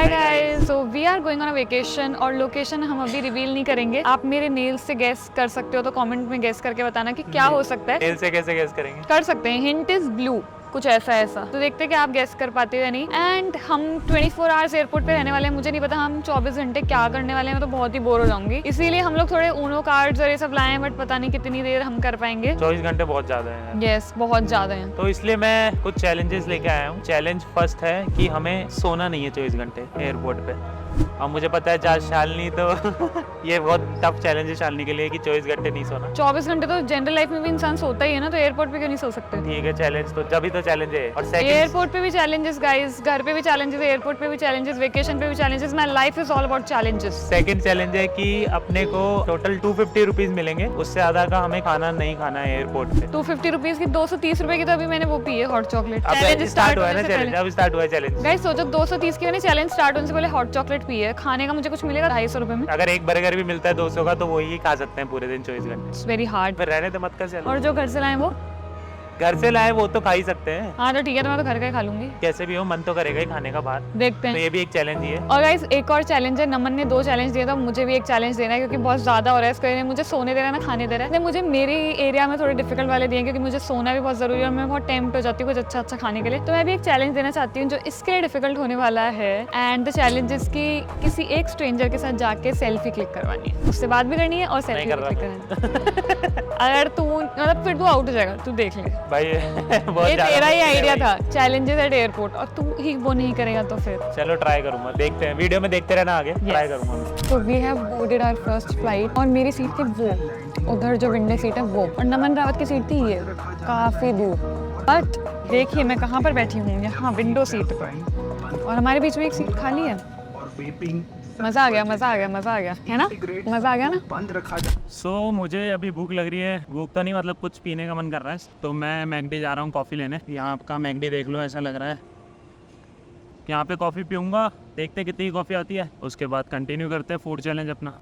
Hi guys, so we are going on a vacation और location हम अभी reveal नहीं करेंगे। आप मेरे नेल्स से गेस कर सकते हो, तो कमेंट में गेस करके बताना कि क्या हो सकता है। नेल से कैसे गेस करेंगे? कर सकते हैं, हिंट इज ब्लू, कुछ ऐसा तो देखते हैं कि आप गेस कर पाते हो या नहीं। एंड हम 24 आवर्स एयरपोर्ट पे रहने वाले हैं। मुझे नहीं पता हम 24 घंटे क्या करने वाले हैं, मैं तो बहुत ही बोर हो जाऊंगी। इसीलिए हम लोग थोड़े ऊनो कार्ड्स और ये सब लाए हैं, बट पता नहीं कितनी देर हम कर पाएंगे। 24 घंटे बहुत ज्यादा है। यस, बहुत ज्यादा है। तो इसलिए मैं कुछ चैलेंजेस लेके आया हूँ। चैलेंज फर्स्ट है कि हमें सोना नहीं है 24 घंटे एयरपोर्ट पे। अब मुझे पता है जहाँ शालिनी तो ये बहुत टफ चैलेंज है शालिनी के लिए कि 24 घंटे नहीं सोना। 24 घंटे तो जनरल लाइफ में भी इंसान सोता ही है ना, तो एयरपोर्ट पे क्यों नहीं सो सकते? ठीक है, चैलेंज तो जब ही तो चैलेंज है। और सेकंड, एयरपोर्ट पे भी चैलेंजेस गाइस, घर पे भी चैलेंजेस, एयरपोर्ट पे भी चैलेंजेस, वेकेशन पे भी challenges. My life is all about challenges. Second challenge है कि अपने को टोटल 250 रुपीज मिलेंगे, उससे ज्यादा का हमें खाना नहीं खाना है एयरपोर्ट पे। 250 रुपीज की 230 रुपए की तो अभी मैंने वो पी है, हॉट चॉकलेट। अब स्टार्ट हुआ है ना चैलेंज, अब स्टार्ट हुआ है चैलेंज। गाइस सोचो, 230 की मैंने चैलेंज स्टार्ट होने से पहले हॉट चॉकलेट पी है। खाने का मुझे कुछ मिलेगा 250 रुपए में। अगर एक बर्गर भी मिलता है 200 का तो वही खा सकते हैं पूरे दिन 24 घंटे। It's very hard. फिर रहने तो मत कर चैलेंज। और जो घर से लाए वो घर से लाए वो तो खा ही सकते हैं। हाँ तो ठीक है, तो मैं तो घर का ही खा लूंगी। कैसे भी हो मन तो करेगा ही खाने का बाहर। देखते तो हैं। ये भी एक चैलेंज ही है। और गाइस एक और चैलेंज है, नमन ने 2 चैलेंज दिए, तो मुझे भी एक चैलेंज देना है क्योंकि बहुत ज्यादा हो रहा है। इसको इन्हें मुझे सोने दे रहा है ना खाने दे रहा है। मुझे मेरे एरिया में थोड़े डिफिकल्ट वाले दिए क्योंकि मुझे सोना भी बहुत जरूरी है और मैं बहुत टेम्प्ट हो जाती हूँ कुछ अच्छा खाने के लिए। तो मैं भी एक चैलेंज देना चाहती हूँ जो इसके लिए डिफिकल्ट होने वाला है। एंड द चैलेंज इज कि किसी एक स्ट्रेंजर के साथ जाके सेल्फी क्लिक करवानी है, उससे बात भी करनी है और सेल्फी क्लिक करनी है। अगर तू मतलब फिर तू आउट हो जाएगा, तू देख ले भाई ये तेरा ही आइडिया था, चैलेंजेस एट एयरपोर्ट, और तू ही वो नहीं करेगा तो फिर चलो ट्राई करूंगा, देखते हैं, वीडियो में देखते रहना आगे। ट्राई करूंगा। तो we have boarded our first flight और मेरी सीट थी वो, उधर जो विंडो सीट है वो, और नमन रावत की सीट थी ये, काफी दूर। बट देखिए मैं कहाँ पर बैठी हूँ, यहाँ विंडो सीट पर, और हमारे बीच में एक सीट खाली है। मजा आ गया, मजा आ गया, मजा आ गया, है ना? मजा आ गया ना? सो मुझे अभी भूख लग रही है। भूख तो नहीं, मतलब कुछ पीने का मन कर रहा है, तो मैं मैकडी जा रहा हूँ कॉफ़ी लेने। यहाँ का मैकडी देख लो, ऐसा लग रहा है। यहाँ पे कॉफ़ी पीऊँगा, देखते कितनी कॉफ़ी आती है, उसके बाद कंटिन्यू करते हैं फूड चैलेंज अपना।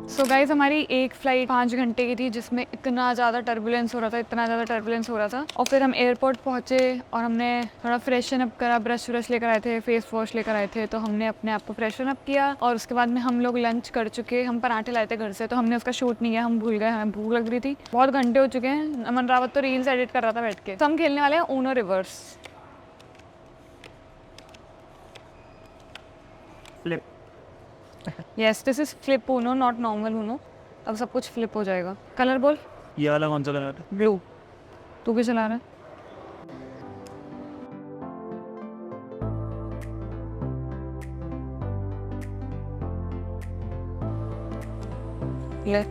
सो गाइज हमारी एक फ्लाइट 5 घंटे की थी जिसमें इतना ज़्यादा टर्बुलेंस हो रहा था, इतना ज़्यादा टर्बुलेंस हो रहा था। और फिर हम एयरपोर्ट पहुँचे और हमने थोड़ा फ्रेशन अप करा, ब्रश व्रश लेकर आए थे, फेस वॉश लेकर आए थे, तो हमने अपने आप को फ्रेशन अप किया। और उसके बाद में हम लोग लंच कर चुके, हम पराठे लाए थे घर से, तो हमने उसका शूट नहीं किया, हम भूल गए, हमें भूख लग रही थी। बहुत घंटे हो चुके हैं। अमन रावत तो रील्स एडिट कर रहा था बैठ के। तो हम खेलने वाले हैं Uno reverse. Flip. Yes, this is flip Uno, not normal Uno. अब सब कुछ फ्लिप हो जाएगा। कलर बोल। ये वाला कौन सा कलर है? ब्लू। तू भी चला रहा है? ले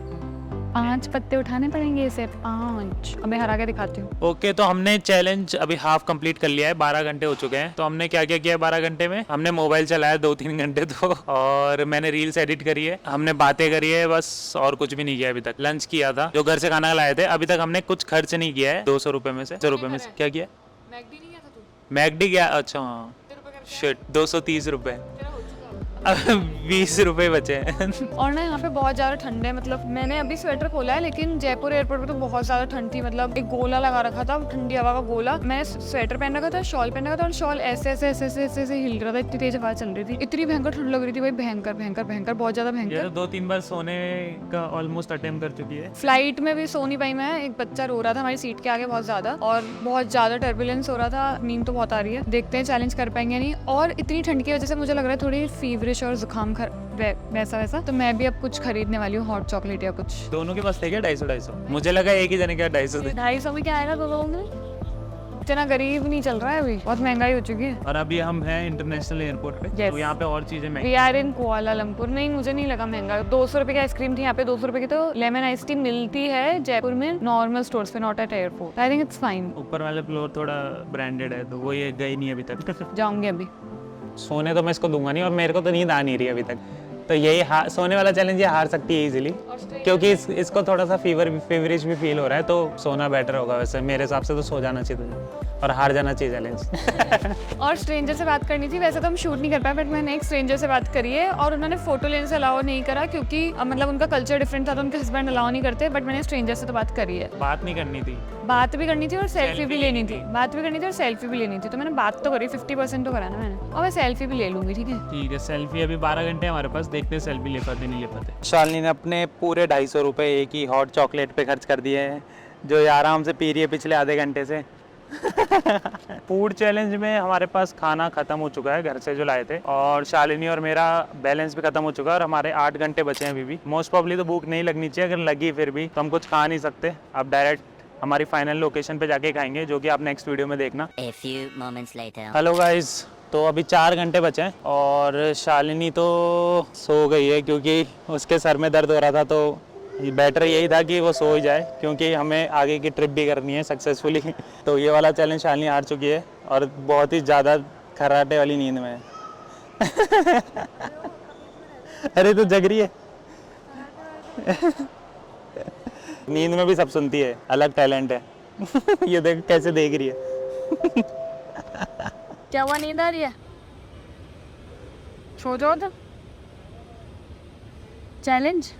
5 पत्ते उठाने पड़ेंगे इसे, 5। अब मैं हरा के दिखाती हूँ। ओके, तो हमने चैलेंज अभी हाफ कंप्लीट कर लिया है। 12 घंटे हो चुके हैं। तो हमने क्या क्या किया 12 घंटे में? हमने मोबाइल चलाया 2-3 घंटे तो, और मैंने रील्स एडिट करी है, हमने बातें करी है बस, और कुछ भी नहीं किया अभी तक। लंच किया था, जो घर से खाना लाए थे। अभी तक हमने कुछ खर्च नहीं किया है। 200 रुपए में से 100 रुपए में से क्या किया? मैकडी नहीं गया था तू? मैकडी गया, अच्छा हाँ, शिट, 230 रुपए, 20 रुपए बचे हैं। और ना यहाँ पे बहुत ज़्यादा ठंड है, मतलब मैंने अभी स्वेटर खोला है, लेकिन जयपुर एयरपोर्ट पे तो बहुत ज़्यादा ठंड थी। मतलब एक गोला लगा रखा था, ठंडी हवा का गोला। मैंने स्वेटर पहन रखा था, शॉल पहन रखा था, और शॉल ऐसे ऐसे ऐसे ऐसे ऐसे ऐसे हिल रहा था, इतनी तेज हवा चल रही थी, इतनी भयंकर ठंड लग रही थी भाई, भयंकर भयंकर भयंकर, बहुत ज़्यादा ये भयंकर। तो 2-3 बार सोने का ऑलमोस्ट अटेम्प्ट कर चुकी है। फ्लाइट में भी सो नहीं पाई मैं, एक बच्चा रो रहा था हमारी सीट के आगे बहुत ज़्यादा, और बहुत ज़्यादा टर्बुलेंस हो रहा था। नींद तो बहुत आ रही है, देखते हैं चैलेंज कर पाएंगे नहीं। और इतनी ठंड की वजह से मुझे लग रहा है थोड़ी फीवरिश और जुकाम वैसा वैसा, तो मैं भी अब कुछ खरीदने वाली हूँ, हॉट चॉकलेट या कुछ। दोनों के पास थे क्या 250-250? मुझे लगा एक ही जने का 250 थे। 250 में क्या आएगा दो लोगों में? इतना गरीब नहीं चल रहा है अभी, बहुत महंगाई हो चुकी है। और अभी हम हैं इंटरनेशनल एयरपोर्ट पे। Yes. तो यहाँ पे और चीजें महंगी। We are in Kuala Lumpur. नहीं, मुझे नहीं लगा महंगा। 200 रुपए की आइसक्रीम थी यहाँ पे, 200 रुपए की तो लेमन आइस टी मिलती है जयपुर में नॉर्मल स्टोर्स पे, not at airport. I think it's fine. ऊपर वाले फ्लोर थोड़ा ब्रांडेड है, तो वो ये गई नहीं अभी तक। जाऊंगी अभी। सोने तो मैं इसको दूंगा नहीं, और मेरे को तो नींद आ नहीं रही अभी तक। तो यही सोने वाला चैलेंज ये हार सकती है इजीली, क्योंकि इसको थोड़ा सा फीवरिश भी फील हो रहा है, तो सोना बेटर होगा। वैसे मेरे हिसाब से तो सो जाना चाहिए तुझे और हार जाना चाहिए चैलेंज। और स्ट्रेंजर से बात करनी थी, वैसे तो हम शूट नहीं कर पाए, बट मैंने एक स्ट्रेंजर से बात करी है और उन्होंने फोटो लेने से अलाउ नहीं करा, क्योंकि मतलब उनका कल्चर डिफरेंट था, तो उनके हस्बैंड अलाउ नहीं करते। बट मैंने स्ट्रेंजर से तो बात करी है। बात नहीं करनी थी, बात भी करनी थी और सेल्फी भी लेनी थी। बात भी करनी थी और सेल्फी भी लेनी थी, तो मैंने बात तो करी, 50% तो करा ना मैंने, और मैं सेल्फी भी ले लूंगी। ठीक है, सेल्फी अभी 12 घंटे हमारे पास, देखते हैं सेल्फी ले पाते नहीं ले पाते। शालिनी ने अपने पूरे 250 रुपये एक ही हॉट चॉकलेट पे खर्च कर दिए हैं, जो ये आराम से पी रही है पिछले आधे घंटे से। फूड चैलेंज में हमारे पास खाना खत्म हो चुका है घर से जो लाए थे, और शालिनी और मेरा बैलेंस भी खत्म हो चुका है, और हमारे 8 घंटे बचे हैं अभी भी। मोस्ट प्रॉब्ली तो भूख नहीं लगनी चाहिए, अगर लगी फिर भी तो हम कुछ खा नहीं सकते। अब डायरेक्ट हमारी फाइनल लोकेशन पे जाके खाएंगे, जो कि आप नेक्स्ट वीडियो में देखना। A few moments later. Hello guys, तो अभी 4 घंटे बचे हैं और शालिनी तो सो गई है, क्योंकि उसके सर में दर्द हो रहा था, तो बेटर यही था कि वो सो ही जाए, क्योंकि हमें आगे की ट्रिप भी करनी है सक्सेसफुली। तो ये वाला चैलेंज शालिनी हार चुकी है और बहुत ही ज़्यादा खर्राटे वाली नींद में है। अरे तो जग रही है। नींद में भी सब सुनती है, अलग टैलेंट है। ये देख कैसे देख रही है। क्या हुआ, नींद आ रही है? सो जाओ तो। चैलेंज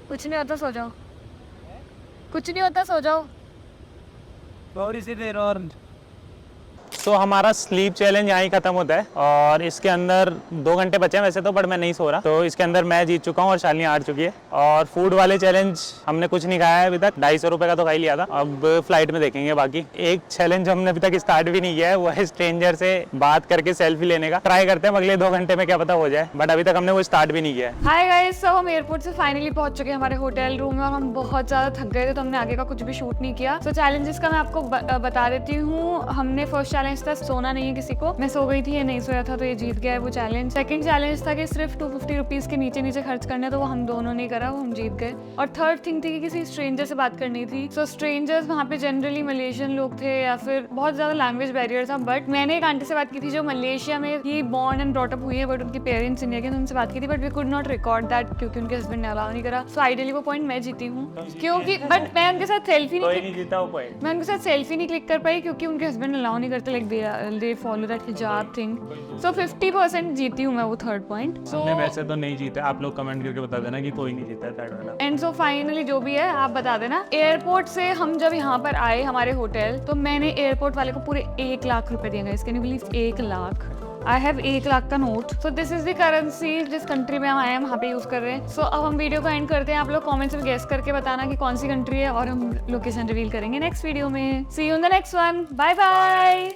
कुछ नहीं होता, सो जाओ। कुछ नहीं होता, सो जाओ। थोड़ी सी देर और। तो हमारा स्लीप चैलेंज यहाँ ही खत्म होता है, और इसके अंदर 2 घंटे बचे हैं वैसे तो, बट मैं नहीं सो रहा, तो इसके अंदर मैं जीत चुका हूँ और शालिनी हार चुकी है। और फूड वाले चैलेंज हमने कुछ नहीं खाया है अभी तक, 250 रुपये का तो खा ही लिया था, अब फ्लाइट में देखेंगे। बाकी एक चैलेंज हमने अभी तक स्टार्ट भी नहीं किया है, वो है स्ट्रेंजर से बात करके सेल्फी लेने का। ट्राई करते हैं अगले 2 घंटे में, क्या पता हो जाए, बट अभी तक हमने वो स्टार्ट भी नहीं किया है। हाय गाइस, सो हम एयरपोर्ट से फाइनली पहुंच चुके हैं हमारे होटल रूम में, और हम बहुत ज़्यादा थक गए थे, तो हमने आगे का कुछ भी शूट नहीं किया। तो चैलेंजेस का मैं आपको बता देती हूँ। हमने फर्स्ट चैलेंज था सोना नहीं है किसी को, मैं सो गई थी, ये नहीं सोया था, तो ये जीत गया है वो चैलेंज। सेकंड चैलेंज था कि सिर्फ 250 रुपीज़ के नीचे नीचे खर्च करने, तो वो हम दोनों ने करा, वो हम जीत गए। और थर्ड थिंग थी कि किसी स्ट्रेंजर से बात करनी थी। सो स्ट्रेंजर्स वहाँ पे जनरली मलेशियन लोग थे, या फिर बहुत ज़्यादा लैंग्वेज बैरियर था। बट मैंने एक आंटी से बात की थी जो मलेशिया में ही बॉर्न एंड ब्रॉट अप हुई है, बट उनके पेरेंट्स इंडिया के, तो उनसे बात की थी, but we could not record that क्योंकि उनके हस्बैंड ने अलाउ नहीं करा। सो आइडियली वो पॉइंट मैं जीती हूँ, क्योंकि बट मैं उनके साथ सेल्फी नहीं जीता वो पॉइंट, मैं उनके साथ सेल्फी नहीं क्लिक कर पाई, क्योंकि उनके हस्बैंड अलाउ नहीं करते, लाइक दे फॉलो दैट हिजाब थिंग। सो 50% जीती हूँ मैं वो थर्ड पॉइंट। सो वैसे तो नहीं जीते, आप लोग कमेंट करके बता देना कि कोई नहीं जीता है थर्ड वाला। एंड सो फाइनली जो भी है आप बता देना। एयरपोर्ट से हम जब यहाँ पर आए हमारे होटल, तो मैंने एयरपोर्ट वाले को पूरे 1 लाख रुपए दिए गए। Can you believe 1 lakh? I have 1 lakh का note. So this is the currency जिस कंट्री में हम आए हैं वहाँ पे यूज कर रहे हैं। सो अब हम वीडियो को एंड करते हैं। आप लोग कमेंट्स में गेस करके बताना कि कौन सी कंट्री है, और हम लोकेशन रिवील करेंगे नेक्स्ट वीडियो में। See you in the next one, bye bye.